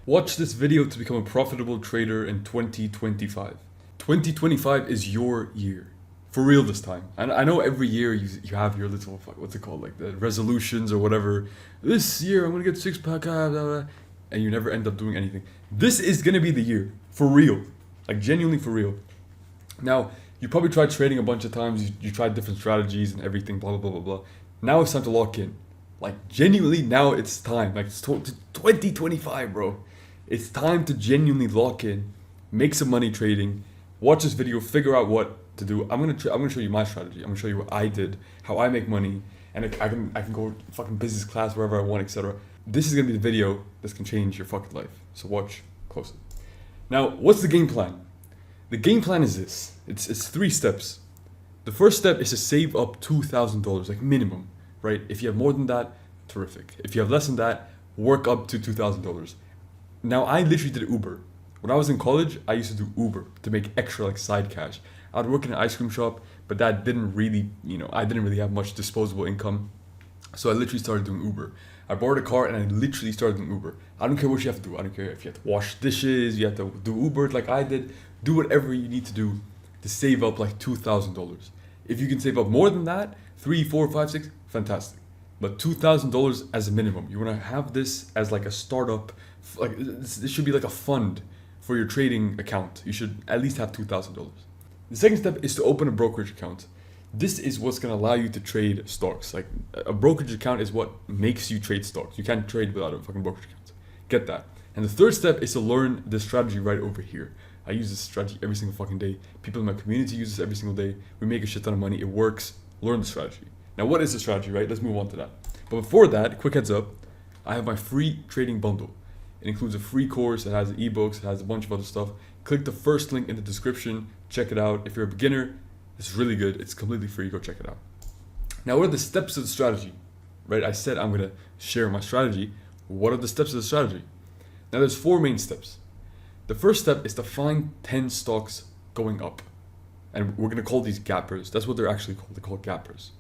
Watch this video to become a profitable trader in 2025. 2025 is your year. For real this time. And I know every year you have your little, what's it called, like the resolutions or whatever. This year I'm gonna get six pack, blah, blah, and you never end up doing anything. This is gonna be the year. For real. Like genuinely for real. Now, you probably tried trading a bunch of times, you tried different strategies and everything, blah, blah, blah, blah, blah. Now it's time to lock in. Like genuinely now it's time. Like it's 2025, bro. It's time to genuinely lock in, make some money trading, watch this video, figure out what to do. I'm gonna show you my strategy. I'm gonna show you what I did, how I make money, and I can go fucking business class wherever I want, etc. This is gonna be the video that's gonna change your fucking life. So watch closely. Now, what's the game plan? The game plan is this. It's 3 steps. The first step is to save up $2,000, like minimum, right? If you have more than that, terrific. If you have less than that, work up to $2,000. Now, I literally did Uber. When I was in college, I used to do Uber to make extra like side cash. I'd work in an ice cream shop, but that didn't really, I didn't really have much disposable income. So I literally started doing Uber. I borrowed a car and I literally started doing Uber. I don't care what you have to do. I don't care if you have to wash dishes, you have to do Uber like I did. Do whatever you need to do to save up like $2,000. If you can save up more than that, 3, 4, 5, 6, fantastic. But $2,000 as a minimum. You want to have this as like a startup. Like this should be like a fund for your trading account. You should at least have $2,000. The second step is to open a brokerage account. This is what's going to allow you to trade stocks. Like a brokerage account is what makes you trade stocks. You can't trade without a fucking brokerage account. Get that. And the third step is to learn the strategy right over here. I use this strategy every single fucking day. People in my community use this every single day. We make a shit ton of money. It works. Learn the strategy. Now, what is the strategy, right? Let's move on to that. But before that, quick heads up. I have my free trading bundle. It includes a free course. It has ebooks. It has a bunch of other stuff. Click the first link in the description. Check it out. If you're a beginner, it's really good. It's completely free. Go check it out. Now, what are the steps of the strategy? Right? I said I'm going to share my strategy. What are the steps of the strategy? Now, there's 4 main steps. The first step is to find 10 stocks going up. And we're going to call these gappers. That's what they're actually called. They're called gappers.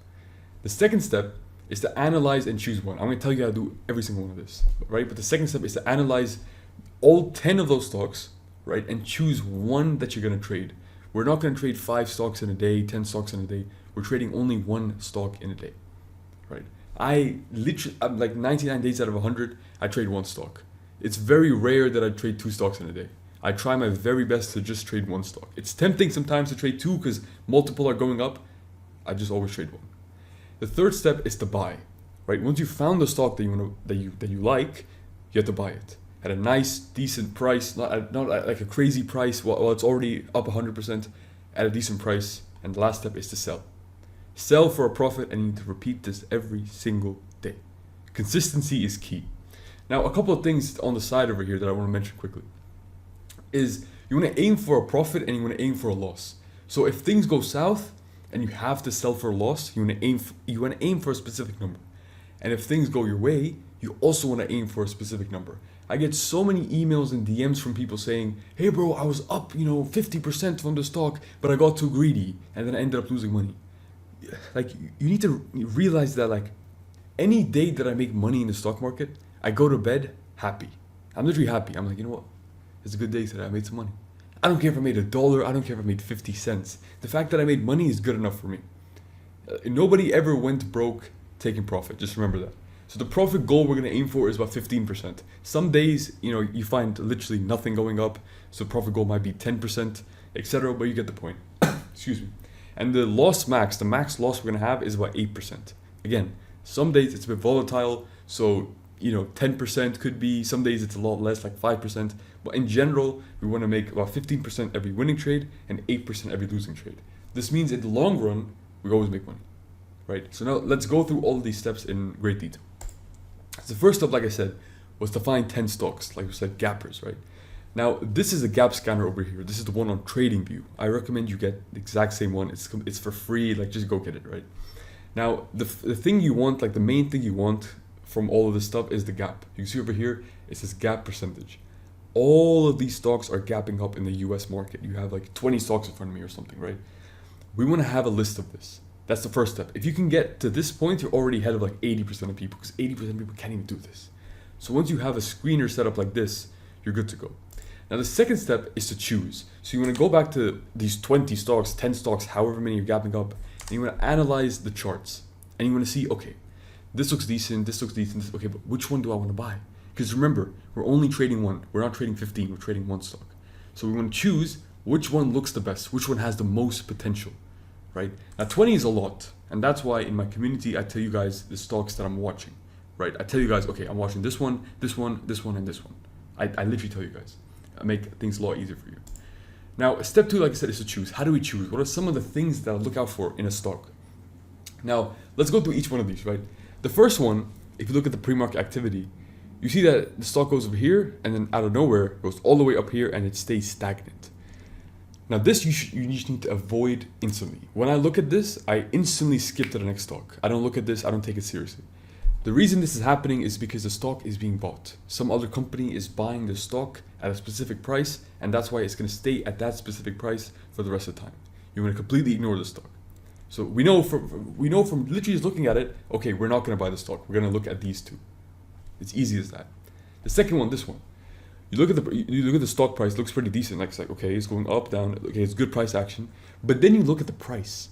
The second step is to analyze and choose one. I'm going to tell you how to do every single one of this, right? But the second step is to analyze all 10 of those stocks, right? And choose one that you're going to trade. We're not going to trade 5 stocks in a day, 10 stocks in a day. We're trading only 1 stock in a day, right? I'm like 99 days out of 100, I trade 1 stock. It's very rare that I trade 2 stocks in a day. I try my very best to just trade 1 stock. It's tempting sometimes to trade 2 because multiple are going up. I just always trade 1. The third step is to buy, right? Once you found the stock that you like, you have to buy it at a nice, decent price, not at like a crazy price while it's already up 100%, at a decent price. And the last step is to sell. Sell for a profit, and you need to repeat this every single day. Consistency is key. Now, a couple of things on the side over here that I want to mention quickly is you want to aim for a profit and you want to aim for a loss. So if things go south and you have to sell for a loss, you want to aim for a specific number. And if things go your way, you also want to aim for a specific number. I get so many emails and DMs from people saying, "Hey bro, I was up, 50% from the stock, but I got too greedy and then I ended up losing money." Like you need to realize that like any day that I make money in the stock market, I go to bed happy. I'm literally happy. I'm like, you know what? It's a good day today. I made some money. I don't care if I made $1. I don't care if I made 50 cents. The fact that I made money is good enough for me. Nobody ever went broke taking profit. Just remember that. So the profit goal we're going to aim for is about 15%. Some days, you find literally nothing going up. So profit goal might be 10%, etc. But you get the point. Excuse me. And the max loss we're going to have is about 8%. Again, some days it's a bit volatile. So 10% could be, some days it's a lot less, like 5%. But in general, we want to make about 15% every winning trade and 8% every losing trade. This means in the long run, we always make money, right? So now let's go through all of these steps in great detail. So the first step, like I said, was to find 10 stocks, like we said, gappers, right? Now, this is a gap scanner over here. This is the one on TradingView. I recommend you get the exact same one. It's for free, like just go get it, right? Now, the thing you want, like the main thing you want from all of this stuff is the gap. You can see over here, it says gap percentage. All of these stocks are gapping up in the US market. You have like 20 stocks in front of me or something, right? We want to have a list of this. That's the first step. If you can get to this point, you're already ahead of like 80% of people, because 80% of people can't even do this. So once you have a screener set up like this, you're good to go. Now the second step is to choose. So you want to go back to these 20 stocks, 10 stocks, however many you're gapping up, and you want to analyze the charts. And you want to see, okay, this looks decent, okay, but which one do I want to buy? Because remember, we're only trading one. We're not trading 15, we're trading one stock. So we want to choose which one looks the best, which one has the most potential, right? Now 20 is a lot, and that's why in my community I tell you guys the stocks that I'm watching, right? I tell you guys, okay, I'm watching this one, this one, this one, and this one. I literally tell you guys. I make things a lot easier for you. Now, step 2, like I said, is to choose. How do we choose? What are some of the things that I look out for in a stock? Now, let's go through each one of these, right? The first one, if you look at the pre-market activity, you see that the stock goes over here and then out of nowhere goes all the way up here and it stays stagnant. Now this you just need to avoid instantly. When I look at this, I instantly skip to the next stock. I don't look at this, I don't take it seriously. The reason this is happening is because the stock is being bought. Some other company is buying the stock at a specific price, and that's why it's going to stay at that specific price for the rest of the time. You're going to completely ignore the stock. So we know from literally just looking at it, okay, we're not going to buy the stock. We're going to look at these two. It's easy as that. The second one, this one. You look at the stock price, looks pretty decent. Like it's like, okay, it's going up, down. Okay, it's good price action. But then you look at the price.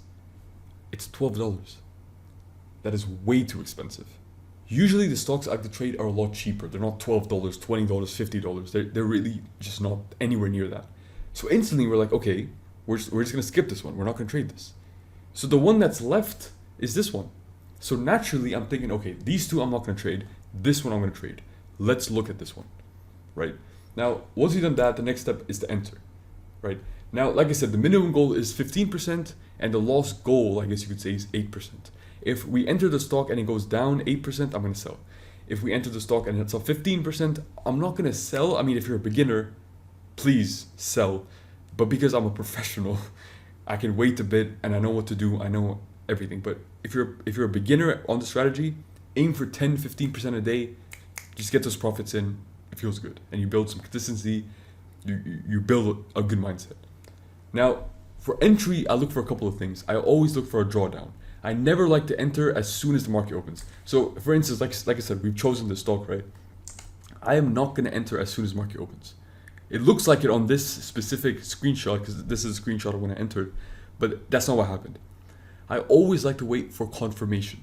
It's $12. That is way too expensive. Usually the stocks I like to trade are a lot cheaper. They're not $12, $20, $50. They're really just not anywhere near that. So instantly we're like, okay, we're just going to skip this one. We're not going to trade this. So the one that's left is this one. So naturally I'm thinking, okay, these two I'm not going to trade. This one I'm going to trade. Let's look at this one, right? Now, once you've done that, the next step is to enter, right? Now, like I said, the minimum goal is 15% and the loss goal, I guess you could say, is 8%. If we enter the stock and it goes down 8%, I'm going to sell. If we enter the stock and it's up 15%, I'm not going to sell. I mean, if you're a beginner, please sell. But because I'm a professional, I can wait a bit and I know what to do. I know everything. But if you're a beginner on the strategy, aim for 10, 15% a day. Just get those profits in. It feels good. And you build some consistency. You build a good mindset. Now, for entry, I look for a couple of things. I always look for a drawdown. I never like to enter as soon as the market opens. So, for instance, like I said, we've chosen the stock, right? I am not going to enter as soon as market opens. It looks like it on this specific screenshot, because this is a screenshot of when I entered, but that's not what happened. I always like to wait for confirmation.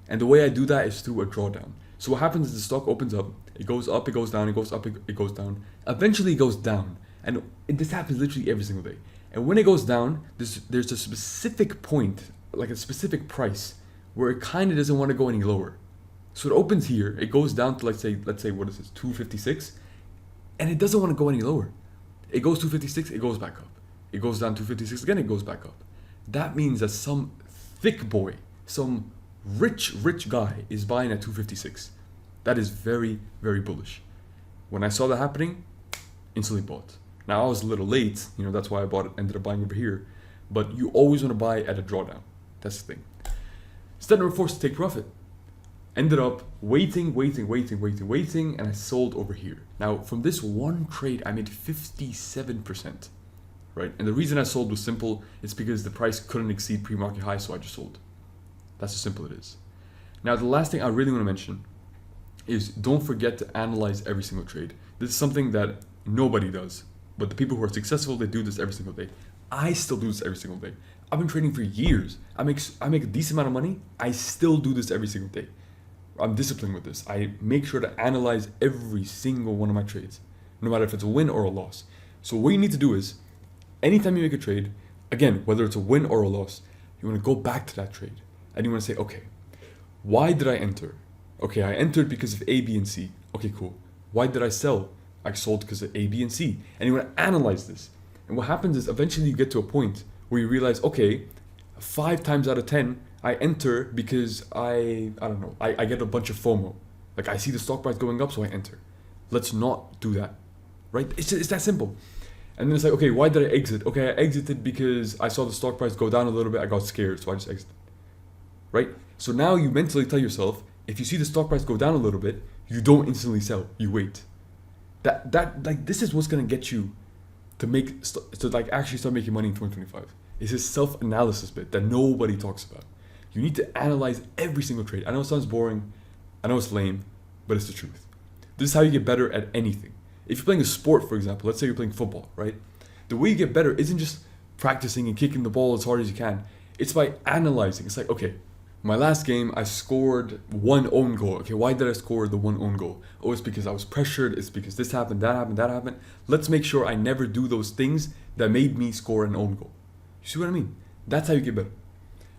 And the way I do that is through a drawdown. So what happens is the stock opens up, it goes up, it goes down, it goes up, it goes down. Eventually it goes down. And this happens literally every single day. And when it goes down, there's a specific point, like a specific price, where it kind of doesn't want to go any lower. So it opens here, it goes down to let's say what is this, 256, and it doesn't want to go any lower. It goes 256, it goes back up. It goes down 256 again, it goes back up. That means that some thick boy, some rich guy is buying at 256. That is very, very bullish. When I saw that happening, instantly bought. Now I was a little late, that's why I bought it, ended up buying over here. But you always want to buy at a drawdown. That's the thing. Step number 4 is to take profit. Ended up waiting, and I sold over here. Now, from this one trade, I made 57%, right? And the reason I sold was simple. It's because the price couldn't exceed pre-market high, so I just sold. That's how simple it is. Now, the last thing I really want to mention is don't forget to analyze every single trade. This is something that nobody does, but the people who are successful, they do this every single day. I still do this every single day. I've been trading for years. I make a decent amount of money. I still do this every single day. I'm disciplined with this. I make sure to analyze every single one of my trades, no matter if it's a win or a loss. So what you need to do is, anytime you make a trade, again, whether it's a win or a loss, you want to go back to that trade. And you want to say, okay, why did I enter? Okay, I entered because of A, B, and C. Okay, cool. Why did I sell? I sold because of A, B, and C. And you want to analyze this. And what happens is eventually you get to a point where you realize, okay, 5 times out of 10, I enter because I get a bunch of FOMO. Like I see the stock price going up, so I enter. Let's not do that, right? It's that simple. And then it's like, okay, why did I exit? Okay, I exited because I saw the stock price go down a little bit. I got scared, so I just exited, right? So now you mentally tell yourself, if you see the stock price go down a little bit, you don't instantly sell. You wait. This is what's gonna get you to actually start making money in 2025. It's this self-analysis bit that nobody talks about. You need to analyze every single trade. I know it sounds boring, I know it's lame, but it's the truth. This is how you get better at anything. If you're playing a sport, for example, let's say you're playing football, right? The way you get better isn't just practicing and kicking the ball as hard as you can. It's by analyzing. It's like, okay, my last game, I scored one own goal. Okay, why did I score the one own goal? Oh, it's because I was pressured. It's because this happened, that happened, that happened. Let's make sure I never do those things that made me score an own goal. You see what I mean? That's how you get better.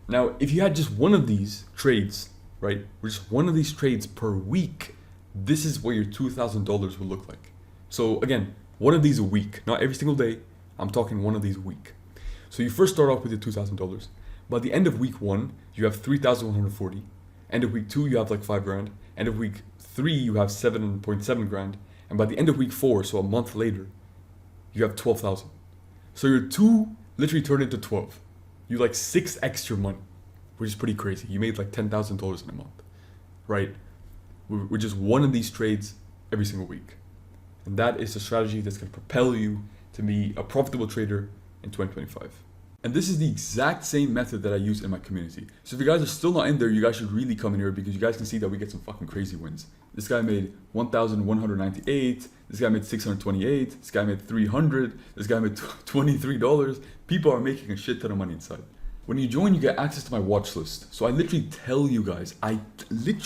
Now, if you had just one of these trades, right, or just one of these trades per week, this is what your $2,000 will look like. So again, one of these a week, not every single day. I'm talking one of these a week. So you first start off with your $2,000. By the end of week 1, you have 3,140. End of week 2, you have like $5,000. End of week 3, you have 7.7 grand. And by the end of week 4, so a month later, you have 12,000. So your 2 literally turned into 12. You like 6 extra money, which is pretty crazy. You made like $10,000 in a month, right? With just one of these trades every single week. And that is a strategy that's going to propel you to be a profitable trader in 2025. And this is the exact same method that I use in my community. So if you guys are still not in there, you guys should really come in here because you guys can see that we get some fucking crazy wins. This guy made 1,198. This guy made 628. This guy made 300. This guy made $23. People are making a shit ton of money inside. When you join, you get access to my watch list. So I literally tell you guys, I can't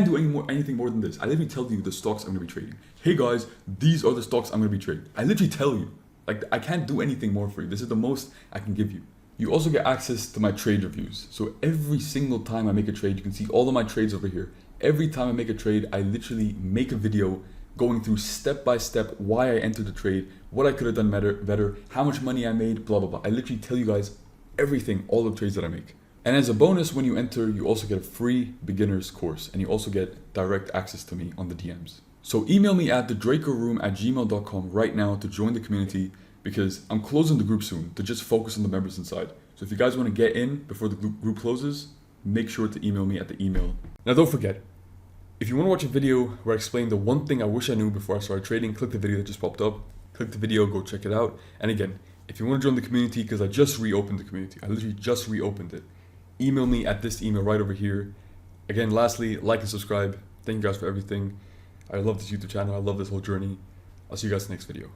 do anything more than this. I literally tell you the stocks I'm gonna be trading. Hey guys, these are the stocks I'm gonna be trading. I literally tell you. Like, I can't do anything more for you. This is the most I can give you. You also get access to my trade reviews. So every single time I make a trade, you can see all of my trades over here. Every time I make a trade, I literally make a video going through step by step why I entered the trade, what I could have done better, how much money I made, blah, blah, blah. I literally tell you guys everything, all the trades that I make. And as a bonus, when you enter, you also get a free beginner's course, and you also get direct access to me on the DMs. So email me at thedracoroom@gmail.com right now to join the community, because I'm closing the group soon to just focus on the members inside. So if you guys want to get in before the group closes, make sure to email me at the email. Now don't forget, if you want to watch a video where I explain the one thing I wish I knew before I started trading, click the video that just popped up. Click the video, go check it out. And again, if you want to join the community, because I just reopened the community, I literally just reopened it, email me at this email right over here. Again, lastly, like and subscribe. Thank you guys for everything. I love this YouTube channel. I love this whole journey. I'll see you guys in the next video.